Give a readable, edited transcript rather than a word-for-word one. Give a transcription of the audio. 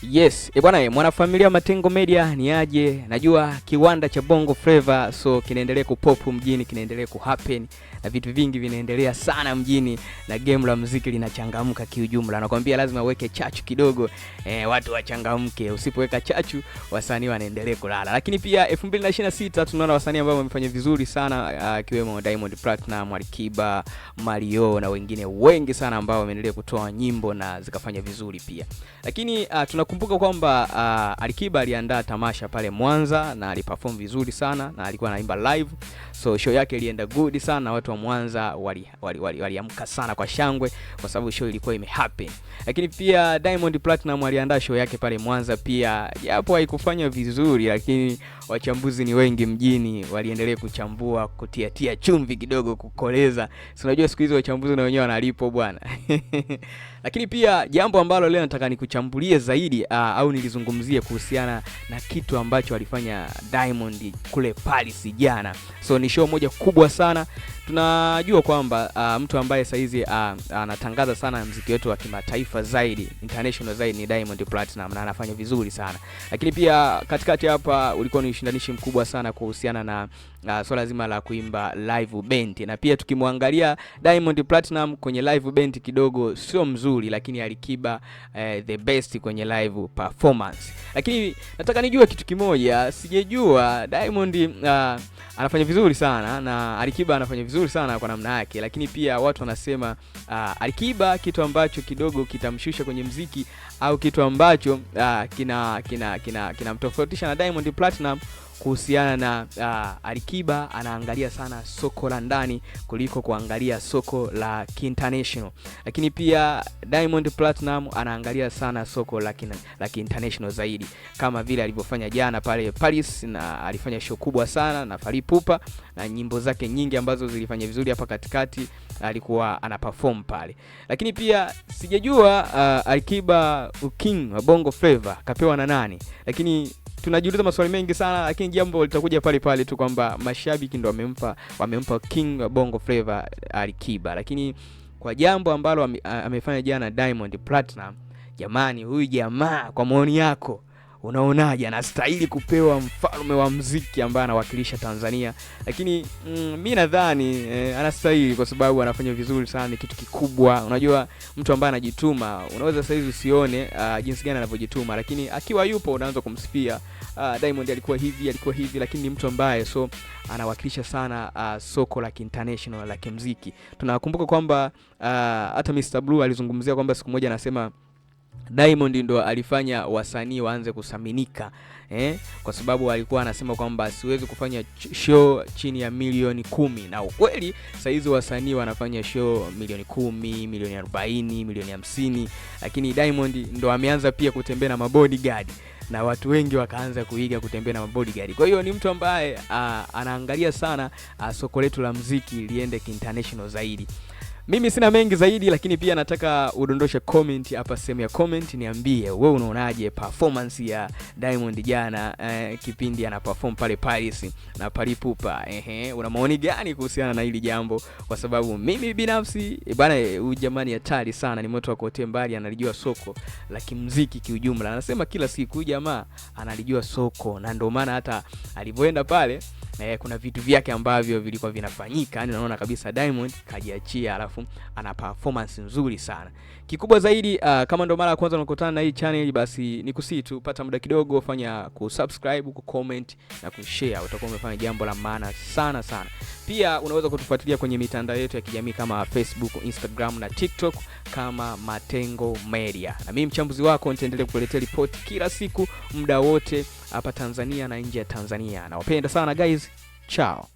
Yes, bwana mwanafamilia Matengo Media ni aje? Najua kiwanda cha Bongo Flava so kinaendelea kupop mjini, kinaendelea kuhappen na vitu vingi vinaendelea sana mjini na game la muziki linachangamka kiujumla. Nakwambia lazima uweke chachu kidogo, watu wachangamke. Usipoweka chachu wasanii wanaendelea kulala. Lakini pia 2026 tunaona wasanii ambao wamefanya vizuri sana kiwemo Diamond Platnumz, Alikiba, Mario na wengine wengi sana ambao wameendelea kutoa nyimbo na zikafanya vizuri pia. Lakini tunakumbuka kwamba Alikiba aliandaa tamasha pale Mwanza na aliperform vizuri sana na alikuwa anaimba live. So show yake ilienda good sana, watu wa Mwanza waliamka sana kwa shangwe kwa sababu show ilikuwa imehappen. Lakini pia Diamond Platnumz aliandaa show yake pale Mwanza pia, japo haikufanya vizuri, lakini wachambuzi ni wengi mjini waliendelea kuchambua, kutia chumvi kidogo, kukoleza. Si unajua siku hizo wachambuzi na wenyewe wanalipo bwana. Lakini pia jambo ambalo leo nataka nikuchambulie zaidi au nilizungumzie kuhusiana na kitu ambacho alifanya Diamond kule Paris jana. So ni show moja kubwa sana. Tunajua kwamba mtu ambaye saizi anatangaza sana muziki wetu wa kimataifa zaidi, international zaidi, ni Diamond Platnumz na anafanya vizuri sana. Lakini pia katikati hapa ulikuwa ni ushindanishi mkubwa sana kuhusiana na swala zima la kuimba live band. Na pia tukimwangalia Diamond Platnumz kwenye live band kidogo sio mzuri, lakini Alikiba the best kwenye live performance. Lakini nataka nijue kitu kimoja, sijejua Diamond anafanya vizuri sana na Alikiba anafanya vizuri sana kwa namna yake, lakini pia watu wanasema Alikiba kitu ambacho kidogo kitamshusha kwenye muziki au kitu ambacho kinamtofautisha na Diamond Platnumz kuhusiana na Alikiba anaangalia sana soko la ndani kuliko kuangalia soko la international. Lakini pia Diamond Platnumz anaangalia sana soko la international zaidi, kama vile alivyofanya jana pale Paris, na alifanya show kubwa sana na Fally Ipupa na nyimbo zake nyingi ambazo zilifanya vizuri hapa katikati alikuwa anaperform pale. Lakini pia sijajua Alikiba king wa Bongo Flava kapewa na nani, lakini tunajiuliza maswali mengi sana, lakini jambo litakuja pale tu kwamba mashabiki ndo wamempa king wa Bongo Flava Alikiba. Lakini kwa jambo ambalo amefanya jana Diamond Platnumz, jamani, huyu jamaa kwa maoni yako unaonaje? Anastahili kupewa mfalme wa muziki ambaye anawakilisha Tanzania? Lakini mimi nadhani anastahili kwa sababu anafanya vizuri sana, ni kitu kikubwa. Unajua mtu ambaye anajituma, unaweza sasa hivi usione jinsi gani anavyojituma, lakini akiwa yupo unaanza kumsifia. Diamond alikuwa hivi, lakini ni mtu ambaye so anawakilisha sana soko la international la kimuziki. Tunakumbuka kwamba hata Mr Blue alizungumzia kwamba siku moja anasema Diamond ndo alifanya wasanii waanze kusaminika, kwa sababu alikuwa anasema kwamba siwezi kufanya show chini ya milioni 10, na ukweli sasa hizo wasanii wanafanya show milioni 10, milioni 40, milioni 50. Lakini Diamond ndo ameanza pia kutembea na mabodyguard na watu wengi wakaanza kuiga kutembea na mabodyguard. Kwa hiyo ni mtu ambaye anaangalia sana soko letu la muziki liende international zaidi. Mimi sina mengi zaidi, lakini pia nataka udondoshe comment hapa sehemu ya comment, niambie wewe unaonaje performance ya Diamond jana kipindi ana perform pale Paris na Fally Ipupa. Una maoni gani kuhusiana na hili jambo? Kwa sababu mimi binafsi bwana, huyu jamani hatari sana, ni mtu wa kote mbali, analijua soko la kimuziki kiujumla. Anasema kila siku jamaa analijua soko, na ndio maana hata alipoenda pale kuna vitu vyake ambavyo vilikuwa vinafanyika, yani unaona kabisa Diamond kajiachia, alafu ana performance nzuri sana. Kikubwa zaidi, kama ndo mara ya kwanza unakutana na hii channel, basi nikusii tu pata muda kidogo, fanya kusubscribe, kucomment na kushare, utakuwa umefanya jambo la maana sana sana. Pia unaweza kutufuatilia kwenye mitandao yetu ya kijamii kama Facebook, Instagram na TikTok kama Matengo Media. Na mimi mchambuzi wako nitaendelea kukuletea report kila siku muda wote hapa Tanzania na nje ya Tanzania. Nawapenda sana guys. Ciao.